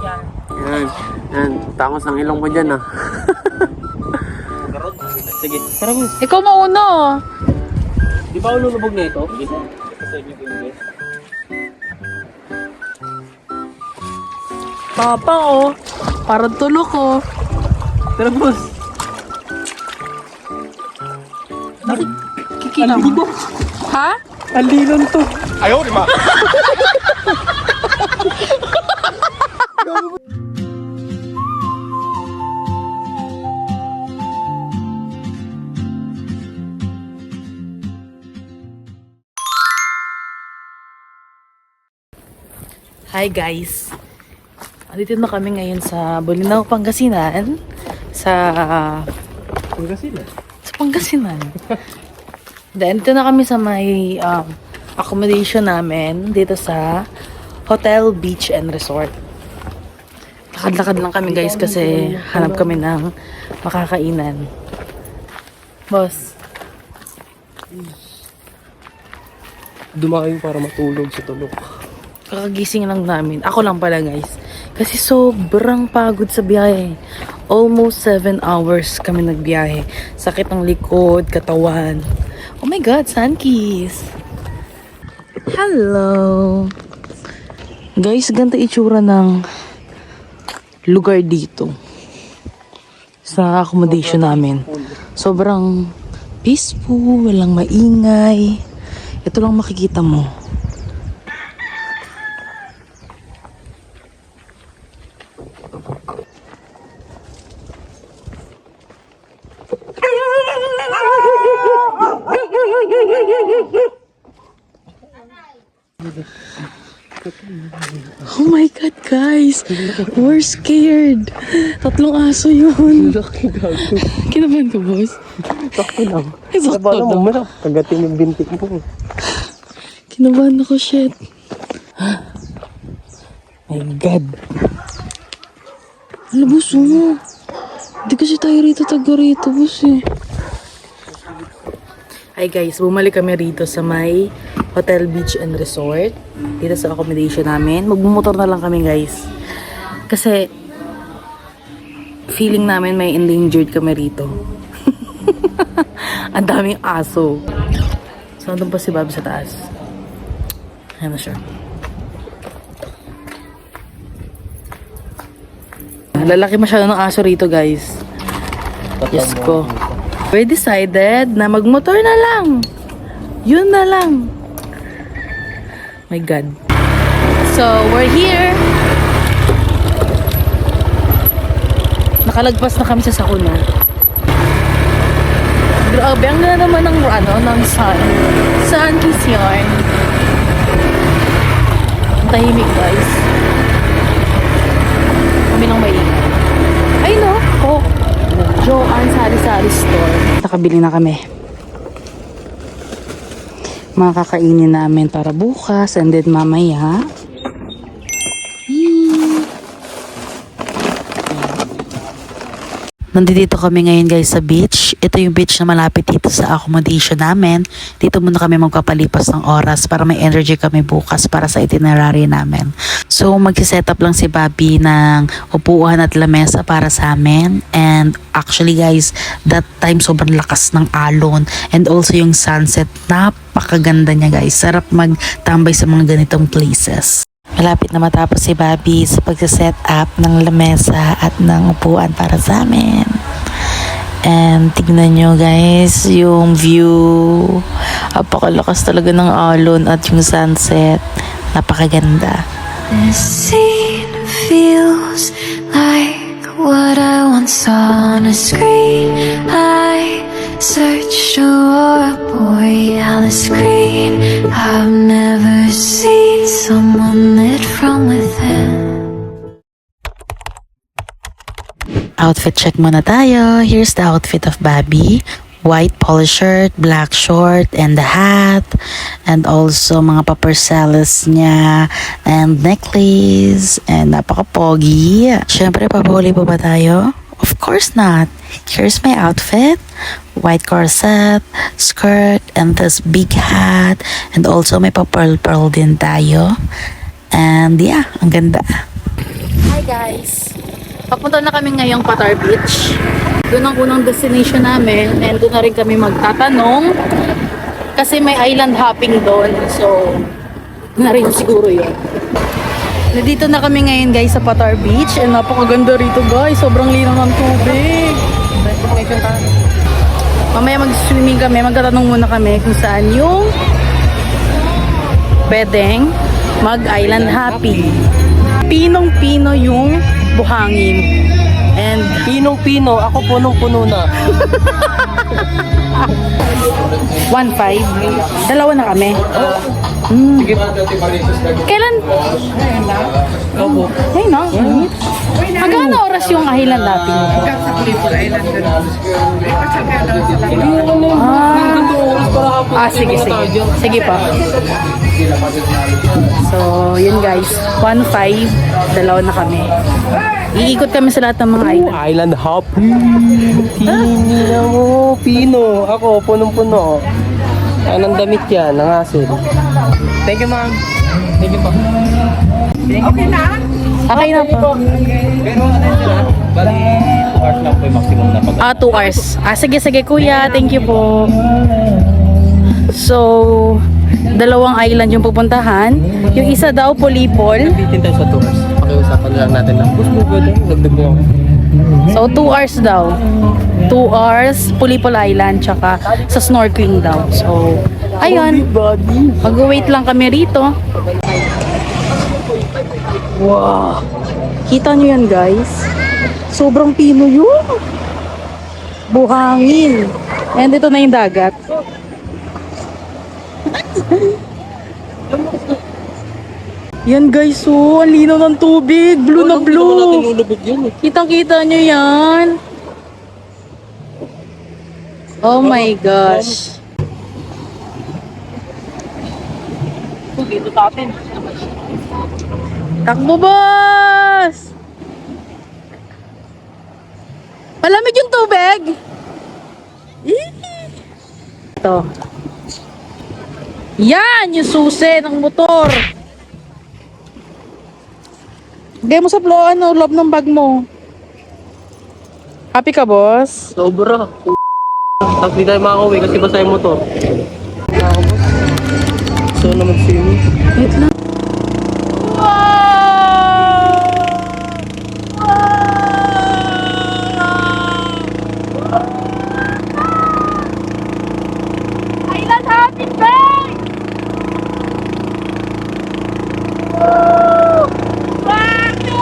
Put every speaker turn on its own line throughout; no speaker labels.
Yan. Yan. Tangos ng ilong mo dyan, ah. Sige. Tara, boss.
Ikaw mauna.
Di ba ako lulubog na ito?
Papa, oh. Parang tulok, oh.
Tara, boss.
Bakit kikilam? Ha?
Alilon to.
Ayaw, di ma.
Hi guys. Andito na kami ngayon sa Bolinao, Pangasinan. Sa Pangasinan. Then, dito na kami sa may accommodation namin dito sa Hotel Beach and Resort. Lakad-lakad lang kami guys kasi hanap kami ng makakainan. Boss,
Dumayo para matulog sa tulog.
kakagising lang namin. Ako lang pala guys. Kasi sobrang pagod sa biyahe. Almost 7 hours kami nagbiyahe. Sakit ng likod, katawan. Oh my God, Sunkiss! Hello! Guys, ganito itsura ng lugar dito. Sa accommodation namin. Sobrang peaceful, walang maingay. Ito lang makikita mo. Oh my God, guys! We're scared! Tatlong aso yun!
Laki gago.
Kinabahan ka, boss?
Sakto lang.
Sakto
Paano
lang.
mo malak? Kagatin yung binti mo.
Kinabahan ako, shit.
My God.
Ano, boss, oh? Hindi kasi tayo rito, taga rito, boss, eh. Hi guys, bumalik kami rito sa may Hotel Beach and Resort. Dito sa accommodation namin. Magmumotor na lang kami guys. Kasi feeling namin may endangered kami rito. Ang daming aso. So, nandun pa si Bobby sa taas. Ayan na siya. Lalaki masyado ng aso rito guys. Diyos ko. We decided na magmotor na lang. Yun na lang. My God. So, we're here. Nakalagpas na kami sa sakuna. Grabe, ang ganda naman ng sun. Sun-kiss yarn. Ang tahimik, guys. Kami lang maingay. Ay, no? Oh. Joanne Sari-Sari Store. Nakabili na kami. Mga kakainin namin para bukas and then mamaya. Nandito kami ngayon guys sa beach. Ito yung beach na malapit dito sa accommodation namin. Dito muna kami magpapalipas ng oras para may energy kami bukas para sa itinerary namin. So magsiset up lang si Bobby ng upuan at lamesa para sa amin. And actually guys, that time sobrang lakas ng alon. And also yung sunset, napakaganda niya guys. Sarap magtambay sa mga ganitong places. Malapit na matapos si Bobby sa pagsiset up ng lamesa at ng upuan para sa amin. And tignan nyo guys, yung view. Napakalakas talaga ng alon at yung sunset. Napakaganda.
This scene feels like what I once saw on a screen. I searched for a boy on the screen. I've never seen someone lit from within.
Outfit check muna tayo. Here's the outfit of Bobby. White polo shirt, black short, and the hat. And also mga papersalis niya. And necklace. And napaka-pogi. Siyempre, papahuli pa ba tayo? Of course not. Here's my outfit. White corset, skirt, and this big hat. And also may pa-pearl din tayo. And yeah, ang ganda. Hi guys! Papunta na kami ngayong Patar Beach. Doon ang unang destination namin and doon na rin kami magtatanong kasi may island hopping doon. So, na rin siguro yun. Nandito na kami ngayon guys sa Patar Beach and napakaganda rito guys. Sobrang linaw ng tubig. Mamaya mag-swimming kami. Magtatanong muna kami kung saan yung pwedeng mag-island hopping. Pinong-pino yung buhangin. And
Pinong-pino, ako punong-puno na.
1.5. Dalawa na kami. Kailan?
Opo.
Ayun no? Magkano oras yung island hopping? Sige. Sige pa. So, yun guys. 1.5. Dalawa na kami. Iikot kami sa lahat ng mga island.
Island hopping. Tingin mo, Pino. Ako, punong-puno. Anong damit yan? Nangasin. Thank you, ma'am. Thank you po.
Okay na po.
Pero ano yun sila? Bali, 2 hours lang po yung maximum na pag-
2 hours. Sige kuya. Thank you po. So, dalawang island yung pupuntahan. Yung isa daw, Polipol.
Bitin tayo sa tours. Pakiusapan lang natin lang. Bus mo ba doon? Dagdag mo ako.
So, 2 hours daw. 2 hours, Polipol Island, tsaka sa snorkeling daw. So, ayun. Mag-wait lang kami rito. Wow. Kita nyo yan, guys. Sobrang pino yun. Buhangin. And ito na yung dagat. Yan guys, oh, ang linaw ng tubig. Blue na blue.
Lulubog yun.
Kitang-kita nyo yan. Oh my gosh.
Dito sa atin.
Takbo, boss! Malamig yung tubig. Ito. Yan, yung susi ng motor. Lagay mo sa loob ng bag mo. Happy ka, boss?
Sobra. Tapos di tayo makakauwi kasi basa yung motor. So na mag-swimming.
Wait lang. Island hopping, bang! Bakit?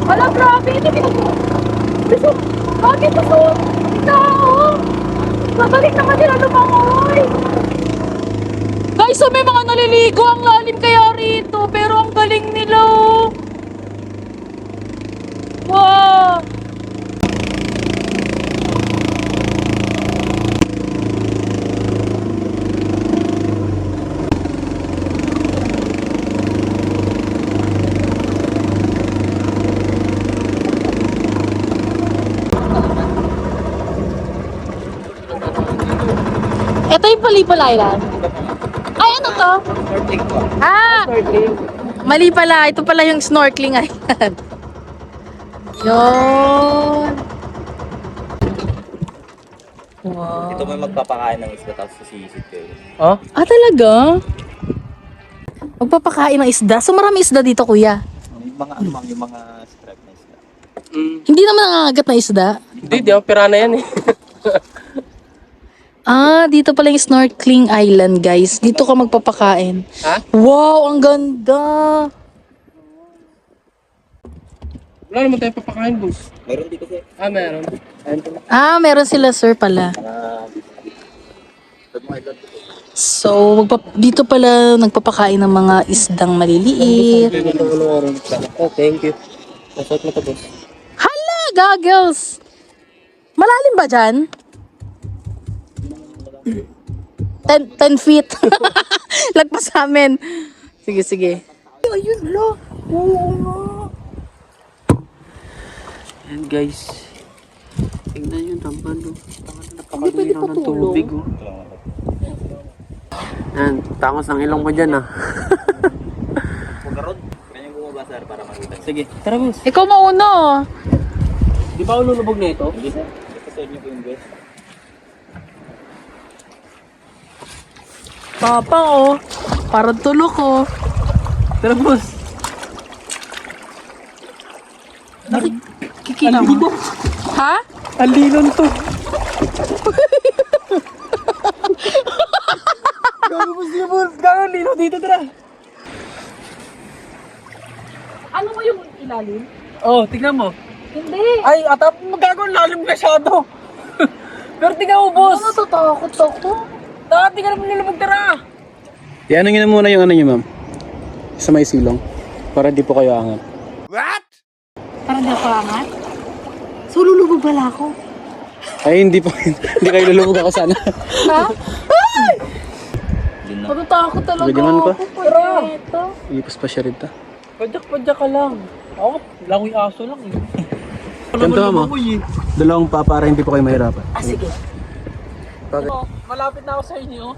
Wala, grabe. Ito pinag-gusto. Bakit ito? Tao. Babalik naman sila lumangoy. Guys, so may mga naliligo. Ang lalim kaya rito. Pero ang galing nila. Oh. Wow. Ito yung Polipol Island. Ay, ano to?
Snorkeling po.
Ah! Mali pala. Ito pala yung snorkeling island. Yun. Wow.
Ito may magpapakain ng isda tapos sisisid kayo.
Oh?
Ah, talaga? Magpapakain ng isda? So marami isda dito, kuya?
Yung mga ano mang, yung mga strap na isda.
Hindi naman nangangagat na isda?
Hindi, di ako pirana yan eh.
Ah, dito pala yung snorkeling island, guys. Dito ka magpapakain.
Ha?
Wow, ang ganda!
Wala naman tayo papakain, boss.
Meron dito kasi.
Meron.
Ah, meron sila, sir, pala. So, dito pala nagpapakain ng mga isdang maliliit.
Oh, thank you. Nasot mo to, boss.
Hala, goggles! Malalim ba dyan? 10 feet. Lagpas sa amin. Sige.
ayun, lo. Oo nga. Ayan guys. Tingnan yung tamban, no. Hindi pwede patulong. Tubig, oh. Ayan, tangos ng ilong ko dyan, ah.
Pugarod. Kanya bumaba sir para makita.
Sige, tara boss.
Ikaw mauna.
Di ba ako lulubog na ito?
Hindi sir. Episode niyo po yung guest.
Papa, oh. Parang tulok, oh.
Tara boss.
Kikilam. Ha?
Alilon to. Gago boss niya boss. Gago lilo dito, tara.
Ano mo yung ilalim?
Oh, tignan mo.
Hindi.
Ay, atap, magago lalim masyado. Pero tignan mo boss.
Natatakot ako.
Dati ka naman lulubog, tara.
Iano nyo na muna yung ano nyo, ma'am. Sa may silong. Para di po kayo angat.
Parang di ako angat. So, lulubog pala ako.
Ay, hindi po. Hindi kayo lulubog ako sana.
Ha? Ay!
Din na.
Natatakot talaga
Pwede man pa.
ako. Tara.
Ipos pa siya rito.
Padyak ka lang. Ako, langoy aso lang eh.
Ganito mo. Dalawang pa para hindi po kayo mahirapan.
Ah, sige.
Oh, malapit na ako sa inyo.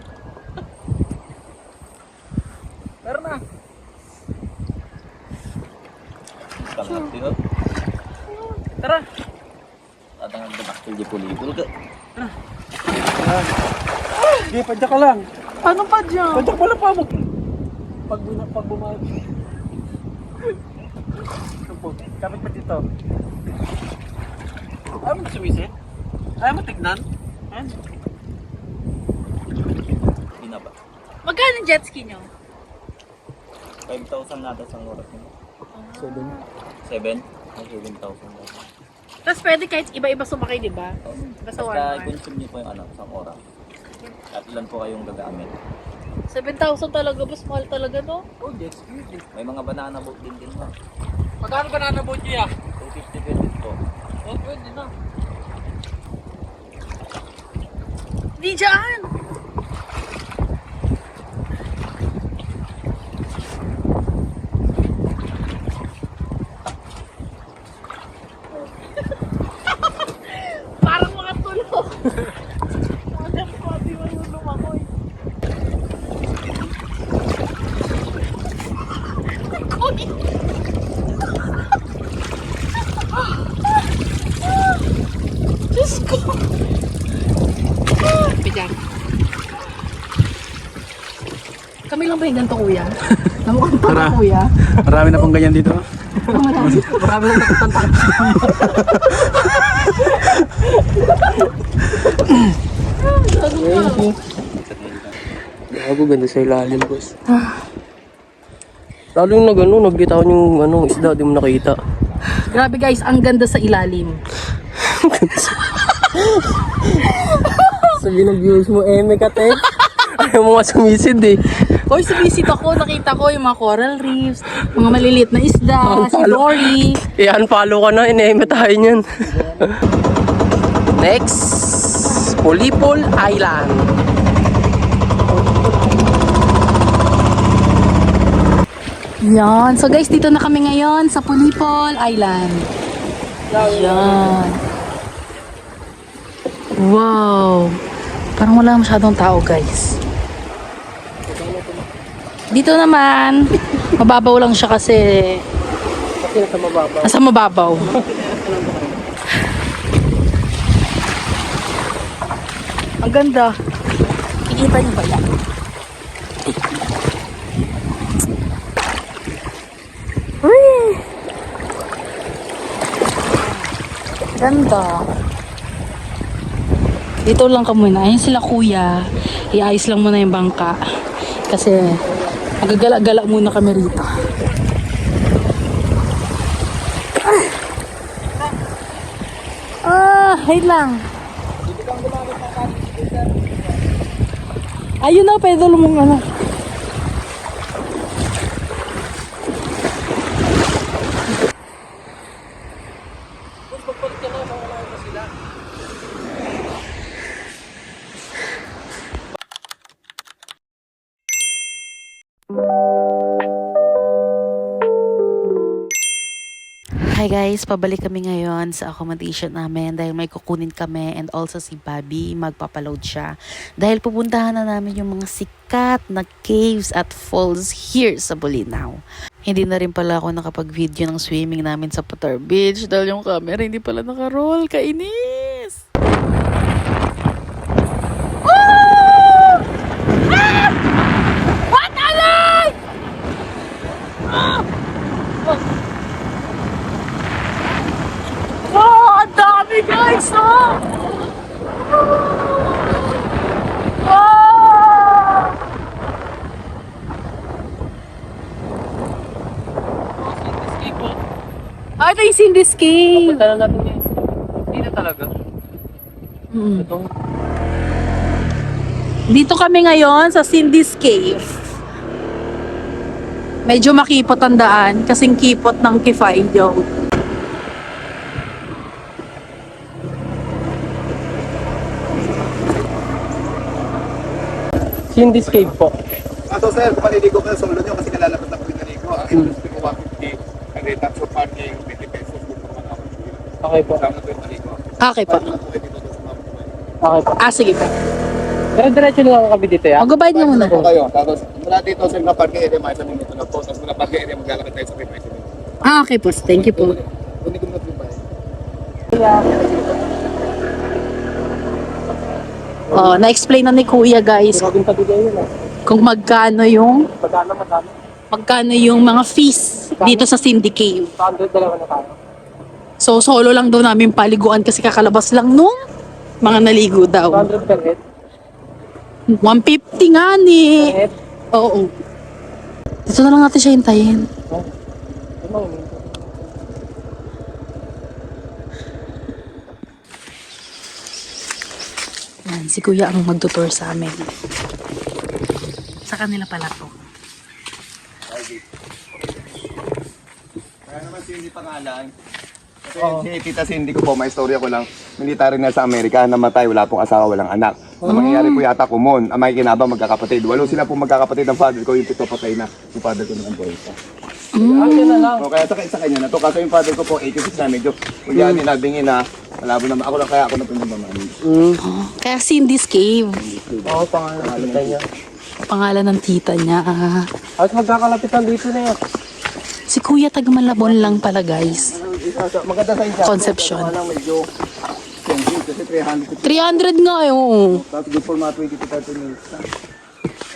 Tara na.
Kalat dito.
Tara.
Tatangan ka baktil di pulipul ka.
Sige, padyak ka lang.
Ano pa dyan?
Padyak pala pa mo. Pag bumagi. Ito po, kapit pa dito. Ayaw mo sumisit? Ayaw mo tignan? Ayan.
Binaba.
Magkano jet ski nyo?
5,000 natas ang oras niyo. 7? Ay, 7,000 natas.
Tapos pwede kahit iba-iba sumakay, di ba? Basta
Basta
one.
i-consume niyo po yung ano, isang oras. At ilan po kayong gagamit.
7,000 talaga, boss. Mahal talaga, no?
Oh, jet ski.
May mga banana boat din na.
Magkano banana boat niya?
250 pesos po.
Oh, pwede na.
Di dyan! Parang mga tulog. Mga pati marunong ako eh. Kuy! Diyos ko! Pidyan. Kami lang ba yung ganito, kuya? Namukhang
Tara.
pa, kuya.
Marami na pong ganyan dito.
Marami lang nakatantak. Gago, ganda sa ilalim, boss. Lalo yung nagbitawan yung isda, di mo nakita.
Grabe guys, ang ganda sa ilalim.
Sabi ng viewers mo, may kate. Ayaw mo nga sumisid eh.
Hoy, sumisit ako, nakita ko yung mga coral reefs, mga maliliit na isda, si Dory.
I-unfollow ka na, ine-eme tayo niyan. Next, Pulipol Island.
Yan. So guys, dito na kami ngayon sa Pulipol Island. Yan. Wow. Parang wala masyadong tao, guys. Dito naman, mababaw lang siya kasi nasa mababaw. Ang ganda. Kikita niyo ba yan? Uy! Ganda. Dito lang ka muna. Ayun sila kuya. Iayos lang muna yung bangka. Kasi magagala-gala muna kami rito. Wait lang. Ayun na, pwede lumang ano.
Hi guys, pabalik kami ngayon sa accommodation namin dahil may kukunin kami and also si Bobby magpapaload siya. Dahil pupuntahan na namin yung mga sikat na caves at falls here sa Bolinao. Hindi na rin pala ako nakapag-video ng swimming namin sa Putar Beach dahil yung camera hindi pala nakaroll. Kainis!
Oh, ang dami guys! Oh! Ah, ito yung Cindy's Cave.
Punta na natin yan. Hindi na talaga. Itong
Dito kami ngayon sa Cindy's Cave. Medyo makipot ang daan kasing kipot ng Kifaidio.
Cindy's Cave po.
So sir, kung maliligo ka sa ulo nyo kasi nalalapit na po yung naligo, ang industry ko 150, ang rate of parking 20 pesos kung naman ako.
Okay po.
Kasama po yung naligo.
Okay po.
Paano na po kayo dito sa mga buhay?
Okay po.
Ah, sige po.
Pero diretso lang ako kami dito, ya?
Mag-abide na muna.
Po kayo, tapos mula dito sa mga parking area, may isang minuto na po, tapos mula parking area, maglalakad tayo sa may president.
Ah, okay po. Thank you po.
Kunin ko na po yung bahay.
Oh, na-explain na ni Kuya guys
Maraming pabigay yun,
kung magkano yung
Magkano?
mga fees dito sa Cindy Cave.
100 dalawa na tayo.
So solo lang daw namin paliguan kasi kakalabas lang nung mga naligo daw.
100 per head.
150 nga ni.
Per head.
Oo. Dito na lang natin siya hintayin. Yan, si Kuya ang magtutour sa amin. Sa kanila pala to.
Kaya naman Cindy pangalan. Kasi si Tita Cindy ko po, may istorya ko lang. Military na sa Amerika, namatay, wala pong asawa, walang anak. Ang mangyayari po yata kumon, ang may kinabang magkakapatid. Walo sila po magkakapatid ng father ko, yung 7 patay na. Yung father ko naman po isa.
Akin na lang.
O kaya sa kanya na to, kaso yung father ko po, 86 na, medyo kuya nilabingin na, malabo naman. Ako lang kaya ako na po yung mamamani.
Kaya Cindy's Cave.
Oo, pangalan kita niya.
Pangalan ng tita niya.
At magkakalapitan dito na yan.
Si Kuya taga Malabon lang pala guys.
Maganda sa inyo.
Conception.
Lang medyo, kasi 300.
300 nga yun.
That's good for mga 20 to 30 minutes.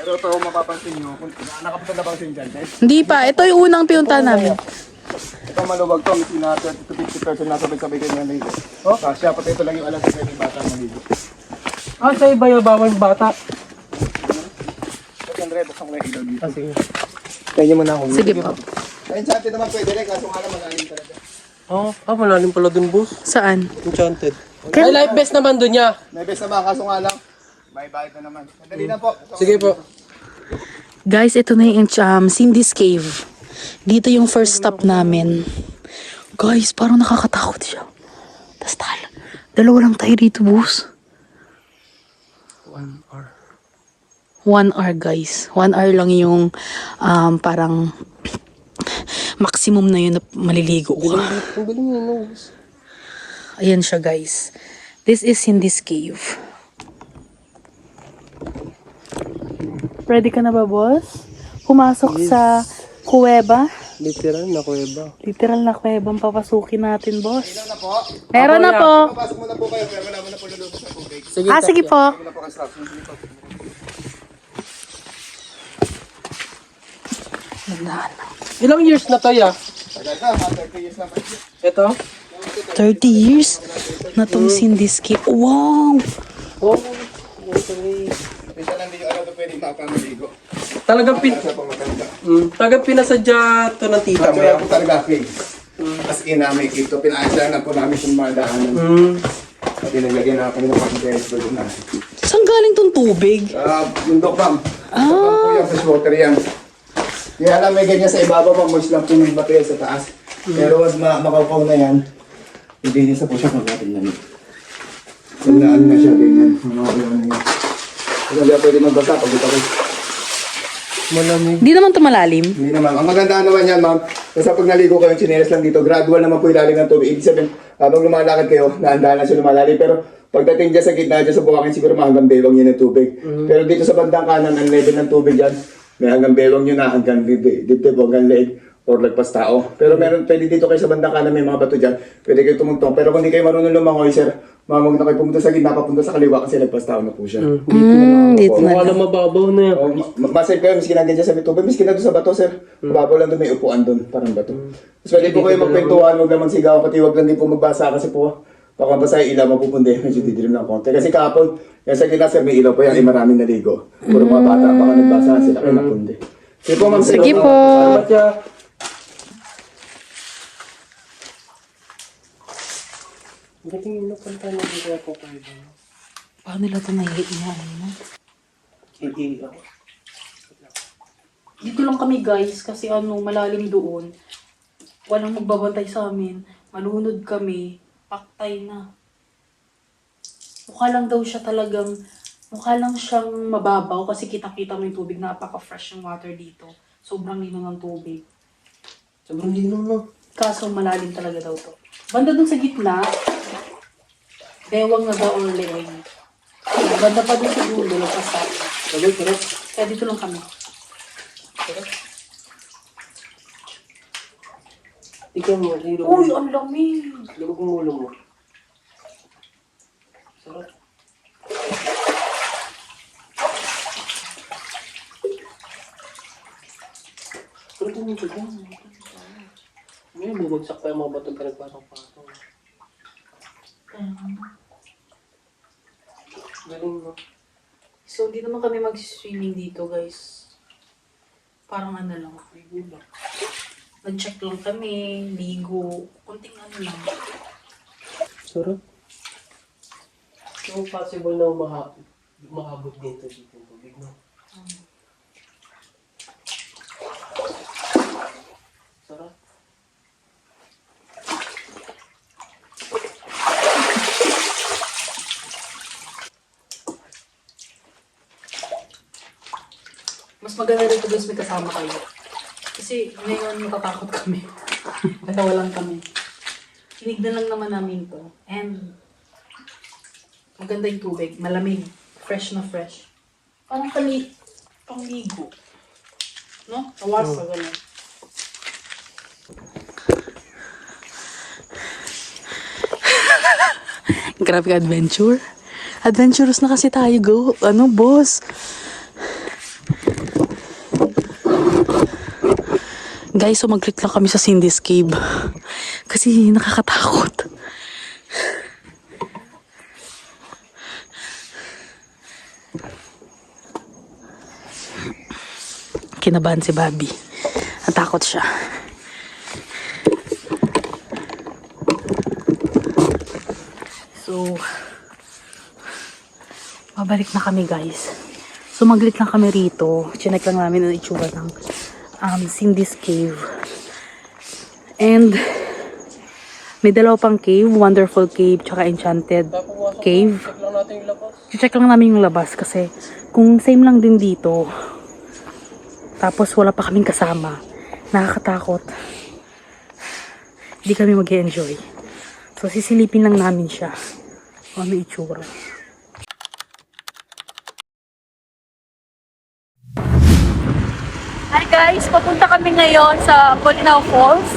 Pero ito, mapapansin nyo, nakapunta na ba kasi yung dyan, guys?
Hindi pa. Ito yung unang pinunta namin.
Ito maluwag to, may na 30 to 50% nasabay-sabay kayo ng ligo. Tapos siya, pati ito lang yung alam sa yung bata maligo.
Ah, sa iba yung bawang bata.
Ito yung red, buksan ko lang yung ilaw dito.
Ah, sige. Kaya mo na ako.
Sige po.
Enchanted naman pwede rin, kaso nga lang malalim talaga.
Oo, malalim pala dun, boss.
Saan?
Enchanted. Ay, life best naman dun niya.
May best naman, kaso nga lang, may bayad na naman. Madali na po.
Sige po.
Guys, ito na yung Cindy's Cave. Dito yung first stop namin. Guys, parang nakakatakot siya. Tapos dalawa lang tayo dito, boss.
1 hour.
1 hour, guys. 1 hour lang yung parang maximum na yun na maliligo ka.
Ang galing yun, no?
Ayan siya, guys. This is Cindy's Cave. Ready ka na ba, boss? Pumasok sa kuweba.
Literal na kuweba.
Literal na kuweba ang papasukin natin, boss.
Meron na po.
Meron na po.
Papasok muna po kayo, pero wala mo na po lulubos sa tubig.
Sige,
Sige po.
Wala po construction. Sige po.
Ilang years na to, ya?
Tagal na, mga 30 years na pa.
Ito?
30 years na tong Cindy's Cave. Wow!
Oo.
Isa lang din yung alam ko pwedeng makapamaligo.
Talagang
Sa pamaganda.
talagang pinasadya to ng tita mo.
Kaya po talaga cave. As in, may cave to. Pinaasya na po namin kung mga daanan. At nilagyan na kami ng pag-test doon na.
Saan galing tong tubig?
Yung dokbam. Dokbam po yung fresh water yan. Kaya alam may ganyan sa ibabaw pa, moist lang po yung material sa taas. Pero once makaupaw na yan, hindi niya sa po siya pag-atin yan. Sinaan na siya ganyan. Mga ganyan na yan. Kasi hindi pwede magbasa pag ito ko.
Malamig.
Hindi naman to malalim.
Hindi naman. Ang maganda naman yan, ma'am. Basta pag naligo kayo, chinelas lang dito, gradual naman po ilalim ng tubig. Ibig sabihin, habang lumalakad kayo, dahan-dahan lang siya lumalalim. Pero pagdating dyan sa gitna, dyan sa bukakin, siguro hanggang bewang yun ng tubig. Pero dito sa bandang kanan, ang level ng tubig dyan, may hanggang bewang yun na, hanggang dito, hanggang leeg, or lagpas tao. Pero meron, pwede dito kayo sa bandang kanan, may mga bato dyan, pwede kayo tumugtong. Pero kung hindi kayo marunong lumangoy, sir, mamag na kayo pumunta sa gitna, papunta sa kaliwa kasi lagpas tao na po siya.
Dito na
Mukha
lang.
lang mababaw na yan.
Oh, masay kayo, miski nandiyan dyan sa may tubig, miski na doon sa bato, sir. Mababaw lang doon, may upuan doon, parang bato. Tapos pwede po kayo magkwentuhan, huwag naman sigaw, pati huwag lang din po magbasa kasi po, baka basa yung ilaw mapupundi, medyo didilim ng konti. Kasi kahapon, yan sa gitna, sir, may ilaw po yan, ay maraming naligo. Puro mga bata, baka nagbasa sila kayo napundi. Sige po, ma'am.
Sige po.
Salamat siya. Gating yun ang kanta na hindi ako kayo.
Paano nila ito naiiyan?
Ako.
Dito lang kami guys kasi malalim doon. Walang magbabantay sa amin. Malunod kami. Paktay na. Mukha lang daw siya talagang, mukha lang siyang mababaw kasi kita-kita mo yung tubig. Napaka-fresh yung water dito. Sobrang lino ng tubig.
Sobrang lino no.
Kaso malalim talaga daw to. Banda dun sa gitna, bewang na daw or leeg. Banda pa dun sa dulo, lagpas tayo.
Sabay, sarap.
Kaya dito lang kami.
Ikaw mo, hilo mo.
Uy, ang lamig!
Lubog mo ulo mo. Sarap. Pero kung ito dyan, ngayon bubagsak pa yung mga batong pinagpasok-pasok. Galing mo.
So, hindi naman kami mag-swimming dito, guys. Parang lang. Nag-check lang kami, ligo, kunting lang.
Sarap. So, possible na umahabot dito yung tubig, no? Sarap.
Mas maganda rito guys, may kasama kayo. Kasi ngayon natatakot kami. Natawa lang kami. Tinignan lang naman namin to. And maganda yung tubig. Malamig. Fresh na fresh. Parang pangligo. No? Tawas sa ganun. Grabe adventure. Adventurous na kasi tayo, boss? Guys, so mag-click lang kami sa Cindy's Cave. Kasi nakakatakot. Kinabahan si Bobby. Natakot siya. So, babalik na kami guys. So, mag-click lang kami rito. Chinek lang namin ang itsura ng Cindy's Cave. And may dalawa pang cave, Wonderful Cave tsaka Enchanted Cave.
Check lang natin yung labas.
Check lang namin yung labas kasi kung same lang din dito tapos wala pa kaming kasama, nakakatakot, hindi kami mag-enjoy. So sisilipin lang namin siya kung ano itsura. Hi guys! Papunta kami ngayon sa Bolinao Falls.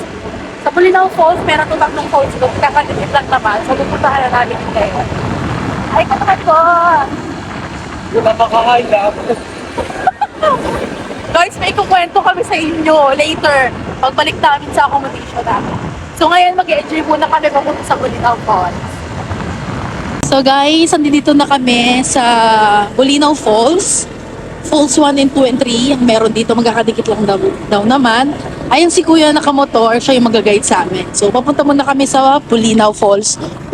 Sa Bolinao Falls, meron itong tatlong falls doon. Kakadikit lang naman. So, pupuntahan na namin ngayon. Ay, katakat ko!
Napakakain lang.
Guys, may kukwento kami sa inyo later. Pagbalik namin sa accommodation namin. So, ngayon mag-enjoy muna kami papunta sa Bolinao Falls. So, guys, andito na kami sa Bolinao Falls. Falls 1 and 2 and 3, ang meron dito, magkakadikit lang daw naman. Ayun si Kuya nakamotor, siya yung mag-guide sa amin. So, papunta muna kami sa Bolinao Falls 1.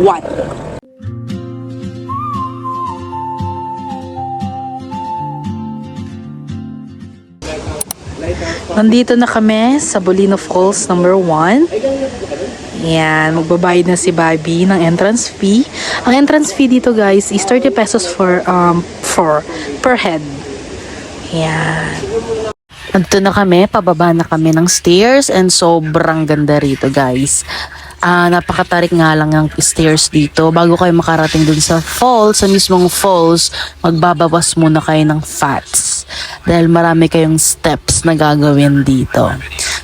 Nandito na kami sa Bolinao Falls number 1. Yan, magbabayad na si Bobby ng entrance fee. Ang entrance fee dito guys is 30 pesos per head. Yan.
Andito na kami, pababa na kami ng stairs and sobrang ganda rito guys. Napakatarik nga lang ng stairs dito. Bago kayo makarating dun sa falls, sa mismong falls, magbabawas muna kayo ng fats. Dahil marami kayong steps na gagawin dito.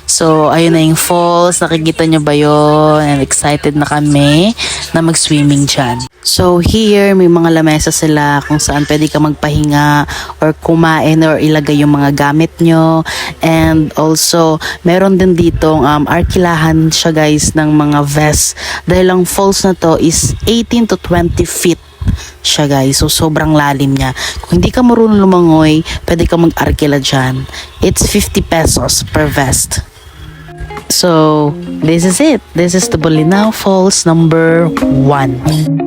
So, ayun na yung falls. Nakikita nyo ba yun? And excited na kami na mag-swimming dyan. So, here, may mga lamesa sila kung saan pwede ka magpahinga or kumain or ilagay yung mga gamit nyo. And also, meron din dito arkilahan siya guys ng mga vests. Dahil ang falls na to is 18 to 20 feet siya guys. So, sobrang lalim niya. Kung hindi ka marunong lumangoy, pwede ka mag-arkila dyan. It's 50 pesos per vest. So, this is it. This is the Bolinao Falls number 1.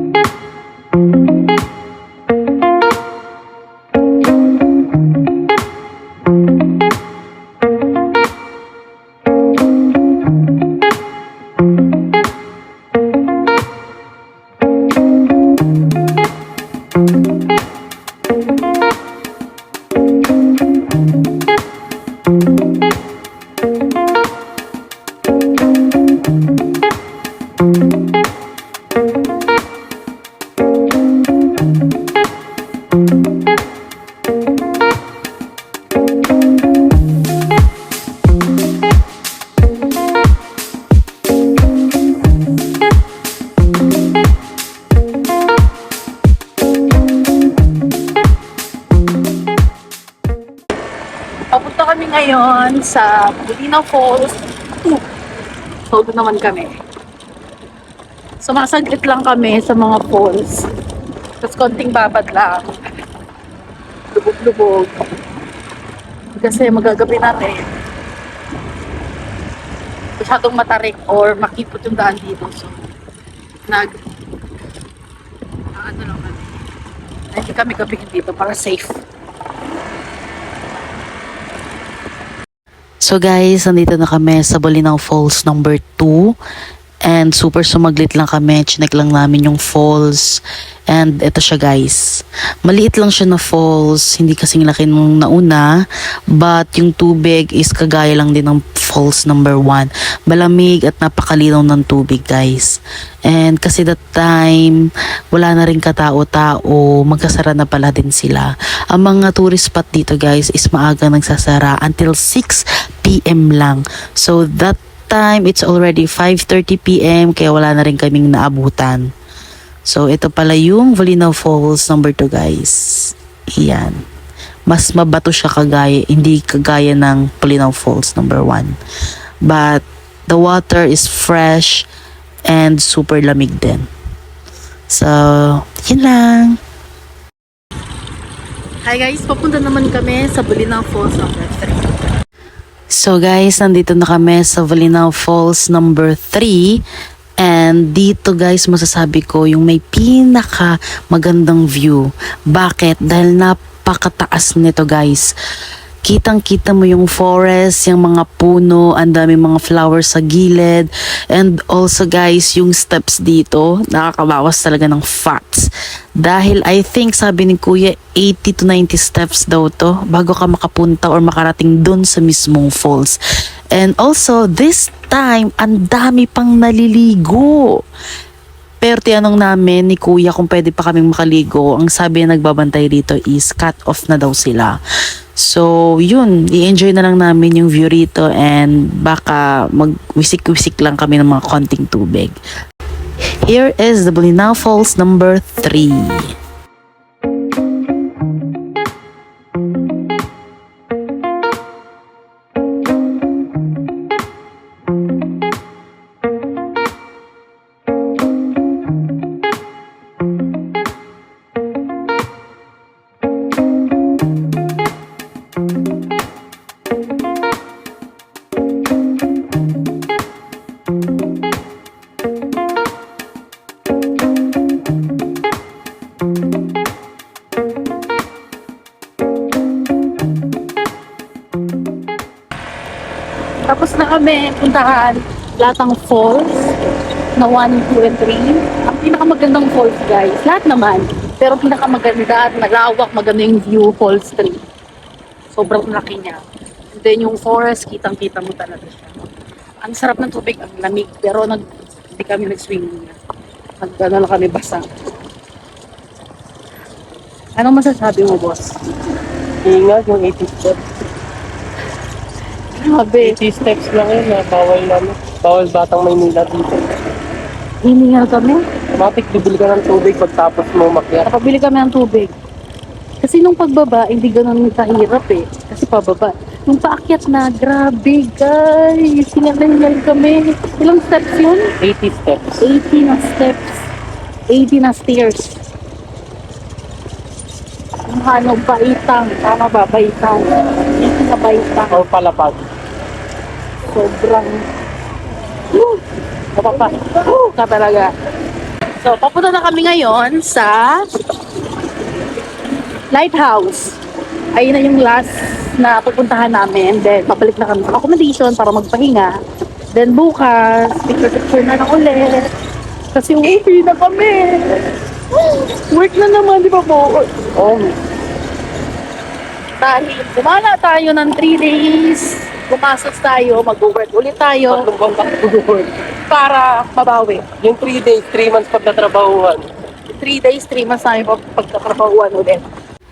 Papunta kami ngayon sa Bolinao Falls 2. So, doon naman kami. Sumasaglit lang kami sa mga falls. Tapos konting babad lang. Lubog-lubog. Kasi magagabi natin. Masyadong matarik or makipot yung daan dito. So, ano lang kami. Hindi kami gabihin dito para safe.
So guys, nandito na kami sa Bolinao Falls number 2. And super sumaglit lang kami. Chinek lang namin yung falls. And ito siya guys. Maliit lang siya na falls. Hindi kasing laki nung nauna. But yung tubig is kagaya lang din ng falls number 1. Malamig at napakalinaw ng tubig guys. And kasi that time, wala na rin katao-tao. Magkasara na pala din sila. Ang mga tourist spot dito guys is maaga nagsasara until 6 p.m. lang. So that time, it's already 5:30 p.m. kaya wala na rin kaming naabutan. So, ito pala yung Bolinao Falls number 2 guys. Iyan. Mas mabato siya kagaya, hindi kagaya ng Bolinao Falls number 1. But, the water is fresh and super lamig din. So, yun lang.
Hi guys, papunta naman kami sa Bolinao Falls number 3.
So guys, nandito na kami sa Bolinao Falls number 3. And dito guys, masasabi ko yung may pinaka magandang view. Bakit? Dahil napakataas nito guys. Kitang-kita mo yung forest, yung mga puno, ang daming mga flowers sa gilid. And also guys, yung steps dito, nakakabawas talaga ng fats. Dahil I think sabi ni Kuya, 80 to 90 steps daw to bago ka makapunta or makarating dun sa mismong falls. And also, this time, ang dami pang naliligo. Pero tinanong namin ni Kuya kung pwede pa kaming makaligo. Ang sabi na nagbabantay dito is cut off na daw sila. So, yun. I-enjoy na lang namin yung view rito and baka mag-wisik-wisik lang kami ng mga konting tubig. Here is the Bolinao Falls number 3.
Tapos na kami puntahan lahat ng falls na 1, 2, and 3. Ang pinakamagandang falls guys, lahat naman. Pero pinakamaganda at malawak, maganda yung view, falls 3. Sobrang laki niya. Then yung forest, kitang-kita mo talaga siya. Ang sarap ng tubig, ang lamig. Pero hindi kami nag-swimming. Lang kami basa. Anong masasabi mo, boss?
Ingat yung 80 steps.
Grabe.
80 steps lang yun na bawal namin. Bawal Batang Maynila dito.
Hiningal kami.
Matik, bibili ka ng tubig pagtapos mo makyat.
Nakabili kami ng tubig. Kasi nung pagbaba, hindi ganun kahirap eh. Kasi pababa. Nung paakyat na, grabe guys. Hingal kami. Ilang steps yun?
80 steps.
80 na steps. 80 na stairs. Yung ano, baitang. Tama ba? Baitang. 80 na baitang.
Or palapag.
Sobrang... Kapapa. Ka talaga. So, papunta na kami ngayon sa Lighthouse. Ayun na yung last na pupuntahan namin. Then, babalik na kami sa accommodation para magpahinga. Then, bukas, picture-picture na lang ulit. Kasi uwi na kami. Work na naman, di ba po? Dahil gumala tayo ng 3 days. Pumasok tayo, mag-work ulit tayo.
Tatlong buwan back-to-work.
Para mabawi.
Yung 3 days, 3 months pagtatrabahuhan.
3 days, 3 months namin pagkatrabahuan ulit.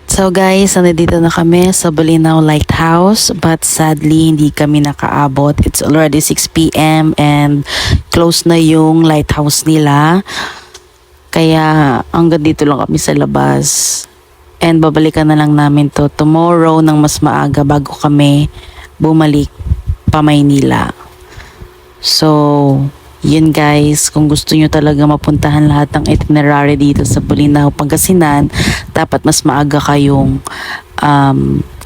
So guys, nandito na kami sa Bolinao Lighthouse, but sadly hindi kami nakaabot. It's already 6 p.m. and close na yung lighthouse nila. Kaya hanggang dito lang kami sa labas. And babalikan na lang namin to tomorrow ng mas maaga bago kami bumalik pa Maynila. So, yun guys, kung gusto nyo talaga mapuntahan lahat ng itinerary dito sa Bolinao, Pangasinan, dapat mas maaga kayong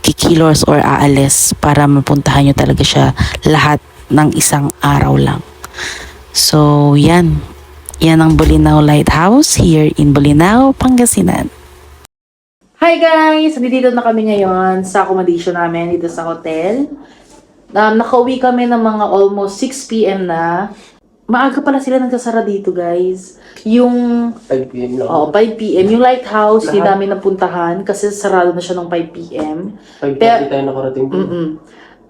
kikilos or aalis para mapuntahan nyo talaga siya lahat ng isang araw lang. So, yan. Yan ang Bolinao Lighthouse here in Bolinao, Pangasinan.
Hi guys! Nandito na kami ngayon sa accommodation namin dito sa hotel. Nakauwi kami ng mga almost 6 p.m. na. Maaga pala sila nagsasara dito guys. Yung
5 p.m. lang.
5 p.m. Yung lighthouse, hindi namin napuntahan kasi sarado na siya ng 5 p.m.
5:30 tayo nakarating dito.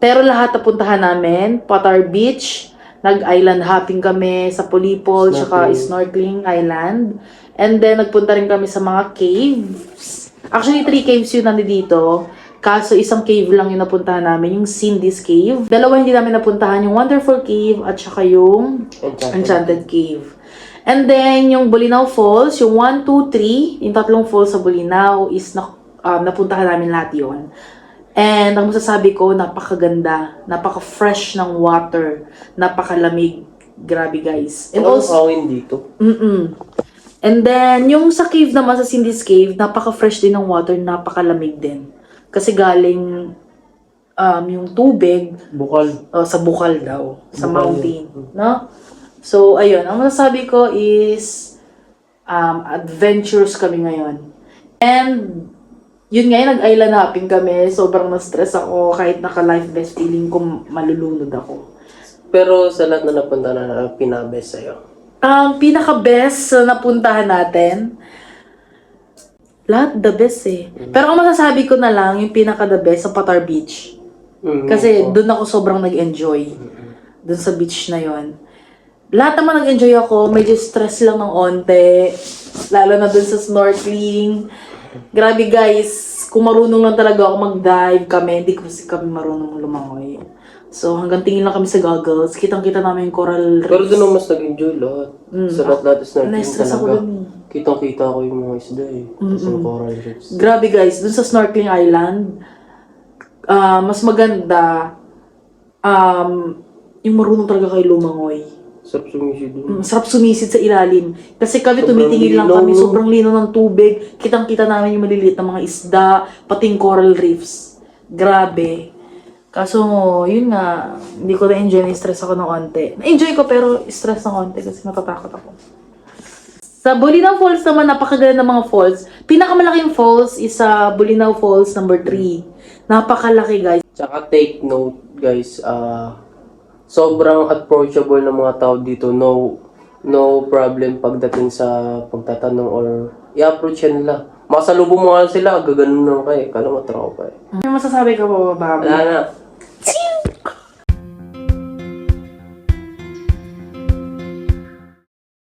Pero lahat napuntahan namin, Patar Beach, nag-island hopping kami sa Polipol, tsaka snorkeling island. And then nagpunta rin kami sa mga caves. Actually, 3 caves yun nandito. Kaso isang cave lang yung napuntahan namin, yung Cindy's Cave. Dalawa hindi namin napuntahan, yung Wonderful Cave at saka yung Enchanted Cave. And then, yung Bolinao Falls, yung 1, 2, 3, yung 3 falls sa Bolinao is napuntahan namin lahat yun. And ang masasabi ko, napakaganda. Napaka-fresh ng water. Napakalamig. Grabe guys. And also,
hangin dito.
And then, yung sa cave naman, sa Cindy's Cave, napaka-fresh din ng water, napakalamig din. Kasi galing yung tubig
Bukal.
sa bukal daw, sa
Bukal
mountain, no? So, ayun, ang masasabi ko is adventures kami ngayon. And yun nga, nag-island hopping kami, sobrang na-stress ako kahit naka-life vest, feeling ko malulunod ako.
Pero sa lahat na napunta na pinabest sa'yo.
Pinaka-best na napuntahan natin, lahat the best eh. Pero ang masasabi ko na lang, yung pinaka-the best sa Patar Beach. Kasi doon ako sobrang nag-enjoy. Doon sa beach na yon. Lahat naman nag-enjoy ako, medyo stress lang ng onte. Lalo na doon sa snorkeling. Grabe guys, kung marunong lang talaga ako mag-dive kami, hindi kasi kami marunong lumangoy. So hanggang tingin lang kami sa goggles, kitang-kita namin yung coral reefs.
Pero doon mas nag-enjoy lahat. Sa lahat is
Na-stress ako
talaga.
dun eh.
Kitang-kita ko yung mga isda eh. Sa coral reefs.
Grabe guys, dun sa snorkeling island, mas maganda, yung marunong talaga kayo lumangoy.
Sarap sumisid doon.
Sarap sumisid sa ilalim. Kasi kami tumitingin lang kami, sobrang linaw ng tubig. Kitang-kita namin yung maliliit na mga isda, pating coral reefs. Grabe. Kaso, yun nga, hindi ko na-enjoy, na-stress ako ng onte. Na-enjoy ko pero stress ng onte kasi natatakot ako. Sa Bolinao Falls naman, napakaganda ng mga falls. Pinakamalaking falls is sa Bolinao Falls number 3. Napakalaki guys.
Tsaka take note guys, sobrang approachable ng mga tao dito. No problem pagdating sa pagtatanong or i-approach nila. Masalubong mo nga sila, gaganon lang kayo. Kala mo tropa eh.
Ano masasabi ka ba, Bobby?
Wala na.